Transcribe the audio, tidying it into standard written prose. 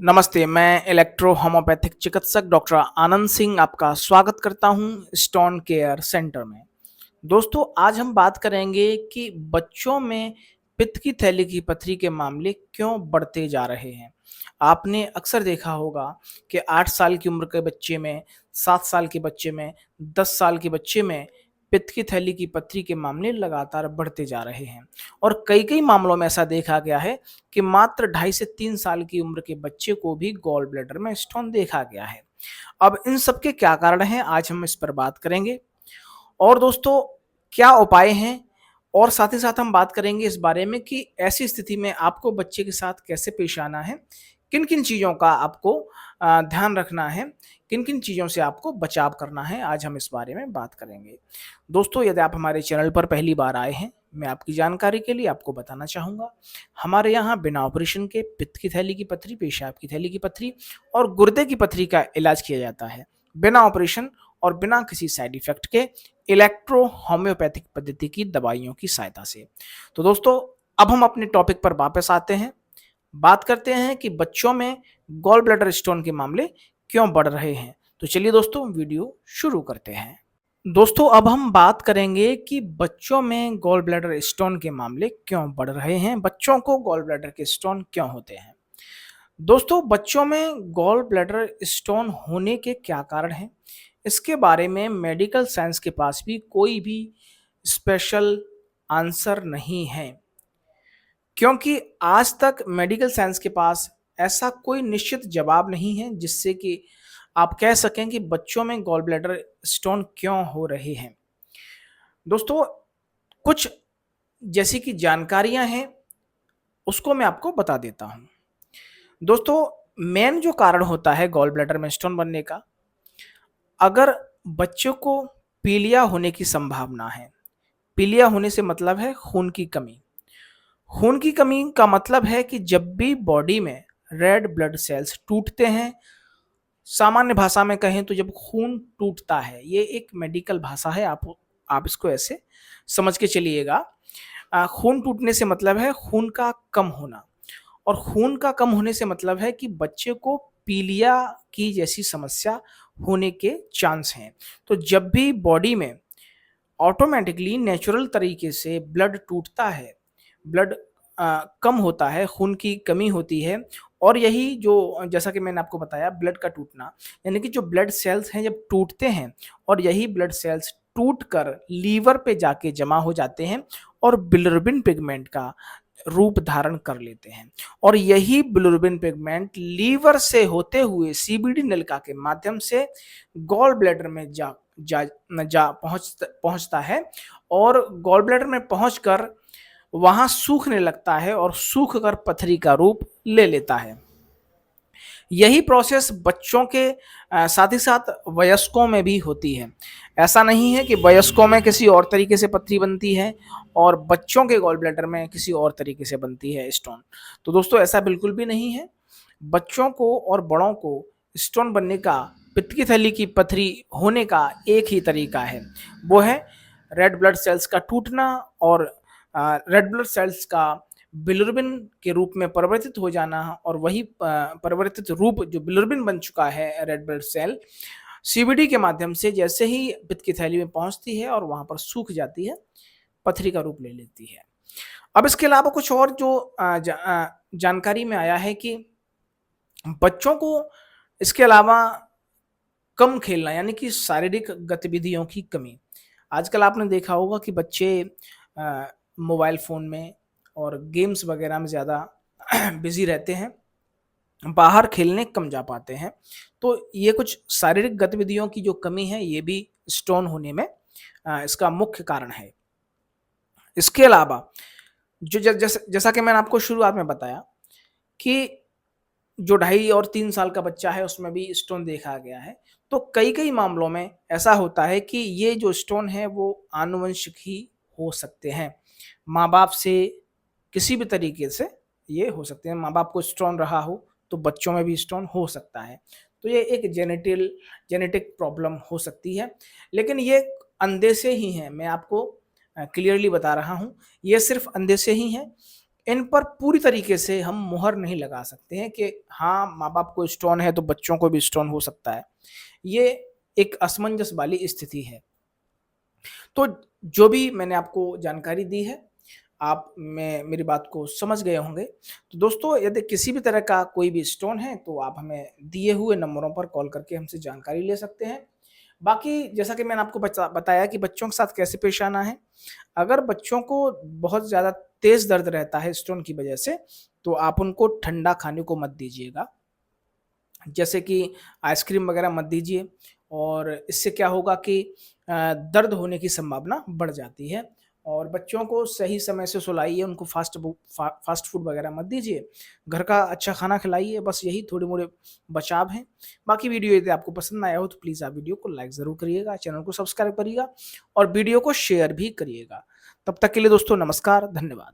नमस्ते, मैं electro homeopathic चिकित्सक डॉक्टर आनंद सिंह आपका स्वागत करता हूं स्टोन केयर सेंटर में। दोस्तों, आज हम बात करेंगे कि बच्चों में पित्त की थैली की पथरी के मामले क्यों बढ़ते जा रहे हैं। आपने अक्सर देखा होगा कि 8 साल की उम्र के बच्चे में, 7 साल के बच्चे में, 10 साल के बच्चे में पित्त की थैली की पथरी के मामले लगातार बढ़ते जा रहे हैं और कई-कई मामलों में ऐसा देखा गया है कि मात्र 2.5 से 3 साल की उम्र के बच्चे को भी गॉल ब्लैडर में स्टोन देखा गया है। अब इन सब के क्या कारण हैं, आज हम इस पर बात करेंगे। और दोस्तों, क्या उपाय हैं? और साथ ही साथ हम बात करेंगे इस बारे में कि ऐसी स्थिति में आपको बच्चे के साथ कैसे पेश आना है, किन-किन चीज़ों का आपको ध्यान रखना है, किन-किन चीज़ों से आपको बचाव करना है, आज हम इस बारे में बात करेंगे। दोस्तों, यदि आप हमारे चैनल पर पहली बार आए हैं, मैं आपकी जानकारी के लिए आपको बताना चाहूँगा, हमारे यहाँ बिना ऑपरेशन के पित्त की थैली की पथरी, पेशाब की थैली की पथरी और गुर्दे की पथरी का इलाज किया जाता है। बिना ऑपरेशन और बिना किसी साइड इफ़ेक्ट के इलेक्ट्रो होम्योपैथिक पद्धति की दवाइयों की सहायता से। तो दोस्तों, अब हम अपने टॉपिक पर वापस आते हैं। बात करते हैं कि बच्चों में गॉल ब्लैडर स्टोन के मामले क्यों बढ़ रहे हैं। तो चलिए दोस्तों, वीडियो शुरू करते हैं। दोस्तों, अब हम बात करेंगे कि बच्चों में गॉल ब्लैडर स्टोन के मामले क्यों बढ़ रहे हैं, बच्चों को गॉल ब्लैडर के स्टोन क्यों होते हैं। दोस्तों, बच्चों में गॉल ब्लैडर स्टोन होने के क्या कारण हैं, इसके बारे में मेडिकल साइंस के पास भी कोई भी स्पेशल आंसर नहीं है, क्योंकि आज तक मेडिकल साइंस के पास ऐसा कोई निश्चित जवाब नहीं है जिससे कि आप कह सकें कि बच्चों में गॉल ब्लैडर स्टोन क्यों हो रहे हैं। दोस्तों, कुछ जैसी कि जानकारियां हैं, उसको मैं आपको बता देता हूं। दोस्तों, मेन जो कारण होता है गॉल ब्लैडर में स्टोन बनने का, अगर बच्चों को पीलिया होने की संभावना है, पीलिया होने से मतलब है खून की कमी। खून की कमी का मतलब है कि जब भी बॉडी में रेड ब्लड सेल्स टूटते हैं, सामान्य भाषा में कहें तो जब खून टूटता है, ये एक मेडिकल भाषा है, आप इसको ऐसे समझ के चलिएगा। खून टूटने से मतलब है खून का कम होना, और खून का कम होने से मतलब है कि बच्चे को पीलिया की जैसी समस्या होने के चांस हैं। तो जब भी बॉडी में ऑटोमेटिकली नेचुरल तरीके से ब्लड टूटता है, ब्लड कम होता है, खून की कमी होती है, और यही जो जैसा कि मैंने आपको बताया ब्लड का टूटना, यानी कि जो ब्लड सेल्स हैं जब टूटते हैं और यही ब्लड सेल्स टूट कर लीवर पे जाके जमा हो जाते हैं और बिलिरुबिन पिगमेंट का रूप धारण कर लेते हैं, और यही बिलिरुबिन पिगमेंट लीवर से होते हुए सीबीडी नलिका के माध्यम से गॉल ब्लैडर में जा जा जा पहुंचता है, और गॉल ब्लैडर में पहुंचकर वहां सूखने लगता है और सूख कर पथरी का रूप ले लेता है। यही प्रोसेस बच्चों के साथ ही साथ वयस्कों में भी होती है। ऐसा नहीं है कि वयस्कों में किसी और तरीके से पथरी बनती है और बच्चों के गॉल ब्लैडर में किसी और तरीके से बनती है स्टोन। तो दोस्तों, ऐसा बिल्कुल भी नहीं है। बच्चों को और बड़ों को स्टोन बनने का, पित्त की थैली की पथरी होने का एक ही तरीका है, वो है रेड ब्लड सेल्स का टूटना और रेड ब्लड सेल्स का बिलिरुबिन के रूप में परिवर्तित हो जाना, और वही परिवर्तित रूप जो बिलिरुबिन बन चुका है रेड ब्लड सेल, सीबीडी के माध्यम से जैसे ही पित्त की थैली में पहुंचती है और वहां पर सूख जाती है, पथरी का रूप ले लेती है। अब इसके अलावा कुछ और जो जानकारी में आया है कि बच्चों को इसके अलावा कम खेलना, यानी कि शारीरिक गतिविधियों की कमी। आजकल आपने देखा होगा कि बच्चे मोबाइल फ़ोन में और गेम्स वगैरह में ज़्यादा बिज़ी रहते हैं, बाहर खेलने कम जा पाते हैं। तो ये कुछ शारीरिक गतिविधियों की जो कमी है, ये भी स्टोन होने में इसका मुख्य कारण है। इसके अलावा जो जैसा कि मैंने आपको शुरुआत में बताया कि जो 2.5 और 3 साल का बच्चा है, उसमें भी स्टोन देखा गया है। तो कई-कई मामलों में ऐसा होता है कि ये जो स्टोन है वो आनुवंशिक ही हो सकते हैं। माँ-बाप से किसी भी तरीके से ये हो सकते हैं। माँ-बाप को स्टोन रहा हो, तो बच्चों में भी स्टोन हो सकता है। तो ये एक जेनेटिक प्रॉब्लम हो सकती है। लेकिन ये अंदेशे ही हैं, मैं आपको क्लियरली बता रहा हूँ, ये सिर्फ़ अंदेशे ही हैं। इन पर पूरी तरीके से हम मुहर नहीं लगा सकते हैं कि हाँ, माँ-बाप को स्टोन है तो बच्चों को भी स्टोन हो सकता है। ये एक असमंजस वाली स्थिति है। तो जो भी मैंने आपको जानकारी दी है, आप में मेरी बात को समझ गए होंगे। तो दोस्तों, यदि किसी भी तरह का कोई भी स्टोन है तो आप हमें दिए हुए नंबरों पर कॉल करके हमसे जानकारी ले सकते हैं। बाकी जैसा कि मैंने आपको बताया कि बच्चों के साथ कैसे पेश आना है। अगर बच्चों को बहुत ज़्यादा तेज़ दर्द रहता है स्टोन की वजह से, तो आप उनको ठंडा खाने को मत दीजिएगा। जैसे कि आइसक्रीम वगैरह मत दीजिए, और इससे क्या होगा कि दर्द होने की संभावना बढ़ जाती है। और बच्चों को सही समय से सुलाइए, उनको फ़ास्ट फूड वगैरह मत दीजिए। घर का अच्छा खाना खिलाइए, बस यही थोड़े-मोड़े बचाव हैं। बाकी वीडियो यदि आपको पसंद आया हो तो प्लीज़ आप वीडियो को लाइक ज़रूर करिएगा, चैनल को सब्सक्राइब करिएगा और वीडियो को शेयर भी करिएगा। तब तक के लिए दोस्तों नमस्कार, धन्यवाद।